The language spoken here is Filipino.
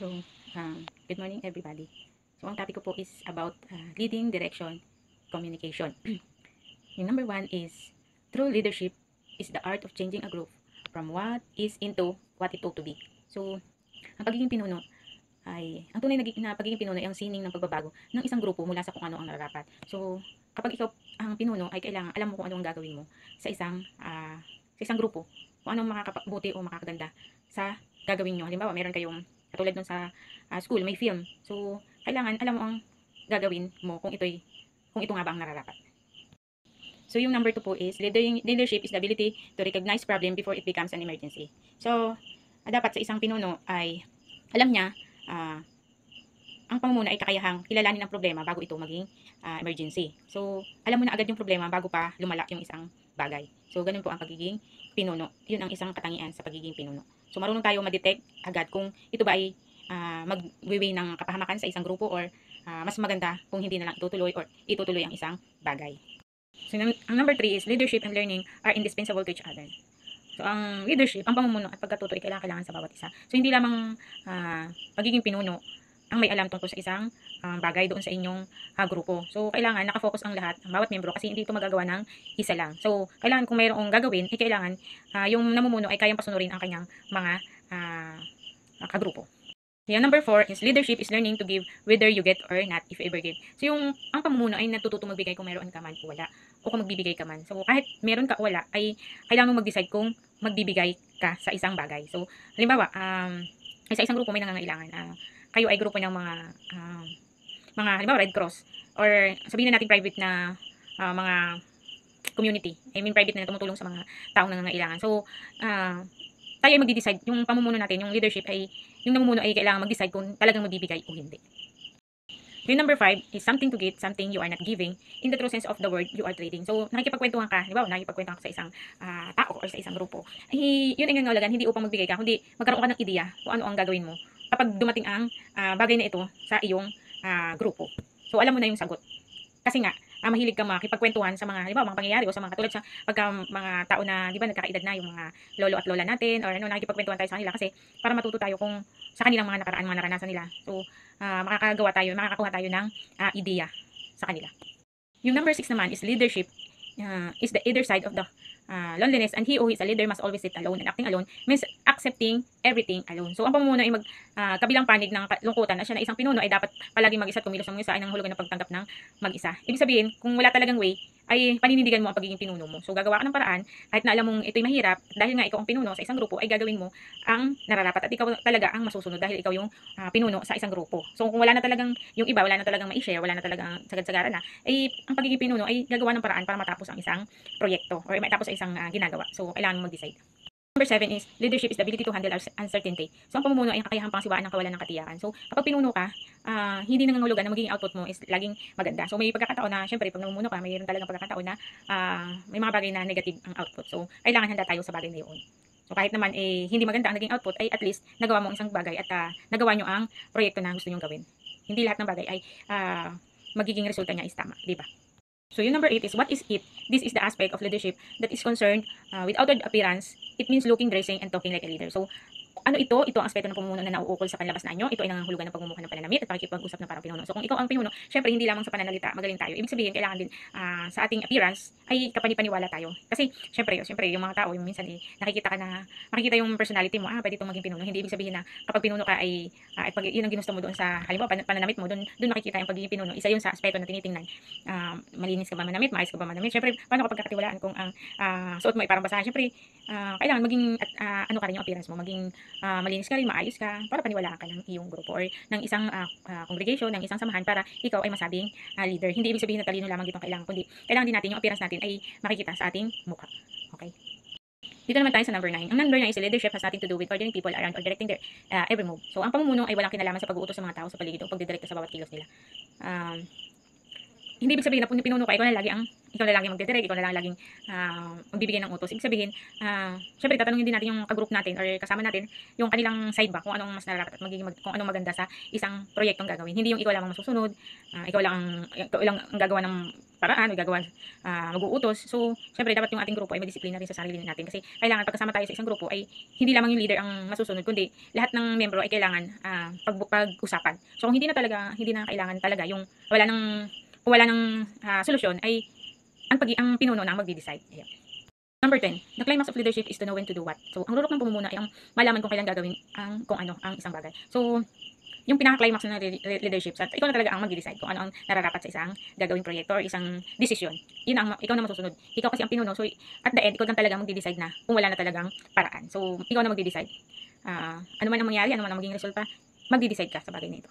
So, good morning everybody. So, ang topic ko po is about leading, direction, communication. Yung number one is, true leadership is the art of changing a group from what is into what it ought to be. So, ang pagiging pinuno ang tunay na pagiging pinuno ay ang sining ng pagbabago ng isang grupo mula sa kung ano ang nararapat. So, kapag ikaw ang pinuno ay kailangan alam mo kung ano ang gagawin mo sa isang grupo, kung anong makakabuti o makakaganda sa gagawin nyo. Halimbawa, meron kayong katulad dun sa school, may film. So, kailangan alam mo ang gagawin mo kung ito nga ba ang nararapat. So, yung number 2 po is, leadership is the ability to recognize problem before it becomes an emergency. So, dapat sa isang pinuno ay alam niya, ang pamumuno ay kakayahang kilalanin ang problema bago ito maging emergency. So, alam mo na agad yung problema bago pa lumala yung isang bagay. So, ganun po ang pagiging pinuno. Yun ang isang katangian sa pagiging pinuno. So, marunong tayo ma-detect agad kung ito ba ay mag-way ng kapahamakan sa isang grupo or mas maganda kung hindi na lang itutuloy or itutuloy ang isang bagay. So, ang number 3 is leadership and learning are indispensable to each other. So, ang leadership, ang pamumuno at pagkatuto ay kailangan sa bawat isa. So, hindi lamang pagiging pinuno ang may alam tungkol sa isang bagay doon sa inyong grupo. So, kailangan nakafocus ang lahat, ang bawat membro, kasi hindi ito magagawa ng isa lang. So, kailangan kung mayroong gagawin, kailangan yung namumuno ay kayang pasunurin ang kanyang mga kagrupo. Yung number 4 is leadership is learning to give whether you get or not, if you ever give. So, ang pamumuno ay natututo magbigay kung meron ka man o wala, o kung magbibigay ka man. So, kahit meron ka o wala, ay kailangan mo mag-decide kung magbibigay ka sa isang bagay. So, halimbawa, sa isang grupo may nangangailangan. Kayo ay grupo ng mga halimbawa Red Cross, or sabihin na natin private na mga community. I mean, private na tumutulong sa mga taong nangangailangan. So, tayo ay magde-decide, yung pamumuno natin, yung leadership ay, yung namumuno ay kailangan mag-decide kung talagang magbibigay o hindi. Yung number 5 is something to get, something you are not giving. In the true sense of the word, you are trading. So, nakikipagkwentuhan ka, di ba? Nakikipagkwentuhan ka sa isang tao or sa isang grupo. Yun ay nangangalagan, hindi upang magbigay ka, kundi magkaroon ka ng ideya kung ano ang gagawin mo kapag dumating ang bagay na ito sa iyong grupo. So, alam mo na yung sagot. Kasi nga, mahilig ka makipagkwentuhan sa mga, halimbawa, mga pangyayari o sa mga katulad sa pagka mga tao na, di ba, nagkakaedad na, yung mga lolo at lola natin, or nakikipagkwentuhan tayo sa kanila kasi para matuto tayo kung sa kanilang mga nakaraan, mga naranasan nila. So, makakakuha tayo ng ideya sa kanila. Yung number 6 naman is leadership is the either side of the loneliness, and he who is a leader must always sit alone, and acting alone means accepting everything alone. So, ang pamumuno ay kabilang panig ng lungkutan na siya na isang pinuno ay dapat palaging mag-isa at kumilos ng isa ay nangahulugan ng pagtanggap ng mag-isa. Ibig sabihin, kung wala talagang way, ay paninindigan mo ang pagiging pinuno mo. So, gagawa ka ng paraan, kahit na alam mong ito'y mahirap, dahil nga ikaw ang pinuno sa isang grupo, ay gagawin mo ang nararapat at ikaw talaga ang masusunod dahil ikaw yung pinuno sa isang grupo. So, kung wala na talagang yung iba, wala na talagang ma-share, wala na talagang sagad-sagaran na, ay ang pagiging pinuno ay gagawa ng paraan para matapos ang isang proyekto or matapos ang isang ginagawa. So, kailangan mo mag-decide. Number 7 is leadership is the ability to handle uncertainty. So, ang pamumuno ay ang kakayahang pangsiwaan ng kawalan ng katiyakan. So, kapag pinuno ka, hindi nangangahulugan na magiging output mo is laging maganda. So, may pagkakataon na, syempre, pag namumuno ka, mayroon talagang pagkakataon na may mga bagay na negative ang output. So, kailangan handa tayo sa bagay na yun. So, kahit naman hindi maganda ang naging output, ay at least nagawa mo ang isang bagay at nagawa nyo ang proyekto na gusto nyong gawin. Hindi lahat ng bagay ay magiging resulta niya is tama, di ba? So, yung number 8 is, what is it? This is the aspect of leadership that is concerned with outward appearance. It means looking, dressing, and talking like a leader. So, ano ito? Ito ang aspeto ng pamumuno na nauukol sa panlabas na anyo. Ito ay nangangahulugan ng pagmumukha ng pananamit at pakikipag-usap ng parang pinuno. So, kung ikaw ang pinuno, syempre, hindi lamang sa pananalita, magaling tayo. Ibig sabihin, kailangan din sa ating appearance ay kapanipaniwala tayo. Kasi, syempre, yung mga tao, yung minsan makikita yung personality mo, pwede itong maging pinuno. Hindi ibig sabihin na kapag pinuno ka ay pag yun ang ginusto mo doon sa, halimbawa, pananamit mo, doon makikita yung pagiging pinuno. Isa yun sa aspeto na tinitingnan. Malinis ka ba manamit, maayos ka ba manamit. Syempre, paano kapag kakatiwalaan kung ang suot mo ay parang basahan? Syempre, kailangan maging ano ka rin yung appearance mo, maging malinis ka rin, maayos ka, para paniwalaan ka ng iyong grupo or ng isang congregation, ng isang samahan para ikaw ay masabing leader. Hindi ibig sabihin na talino lamang dito kailangan, kundi kailangan din natin yung appearance natin ay makikita sa ating mukha. Okay? Dito naman tayo sa number 9. Ang number 9 is leadership has nothing to do with ordering people around or directing their every move. So, ang pamumuno ay walang kinalaman sa pag-uutos sa mga tao sa paligid o pagdidirekta sa bawat kilos nila. Hindi ibig sabihin na pinuno ka, ikaw na lagi ang ikaw na lang yung magdidirect, ikaw na lang laging magbibigay ng utos. Ibig sabihin, syempre tatanungin din natin yung ka-group natin or kasama natin yung kanilang side ba, kung anong mas nararapat at kung anong maganda sa isang proyektong gagawin. Hindi yung ikaw lang ang masusunod, ikaw lang ang gagawa ng paraan, mag-uutos. So, syempre dapat yung ating grupo ay madisiplina rin sa sarili natin kasi kailangan pagkasama tayo sa isang grupo ay hindi lamang yung leader ang masusunod kundi lahat ng membro ay kailangan pag-usapan. So, kung hindi na kailangan talaga yung kung wala ng solusyon ay ang pinuno na ang magde-decide. Ayan. Number 10, the climax of leadership is to know when to do what. So, ang rurok ng pamumuno ay ang malaman kung kailan gagawin kung ano ang isang bagay. So, yung pinaka-climax ng leadership, sa ikaw na talaga ang magde-decide kung ano ang nararapat sa isang gagawing proyekto or isang desisyon. Ikaw na masusunod. Ikaw kasi ang pinuno. So, at the end, ikaw lang talaga magde-decide na kung wala na talagang paraan. So, ikaw na magde-decide. Ano man ang mangyari, ano man ang maging resulta, magde-decide ka sa bagay na ito.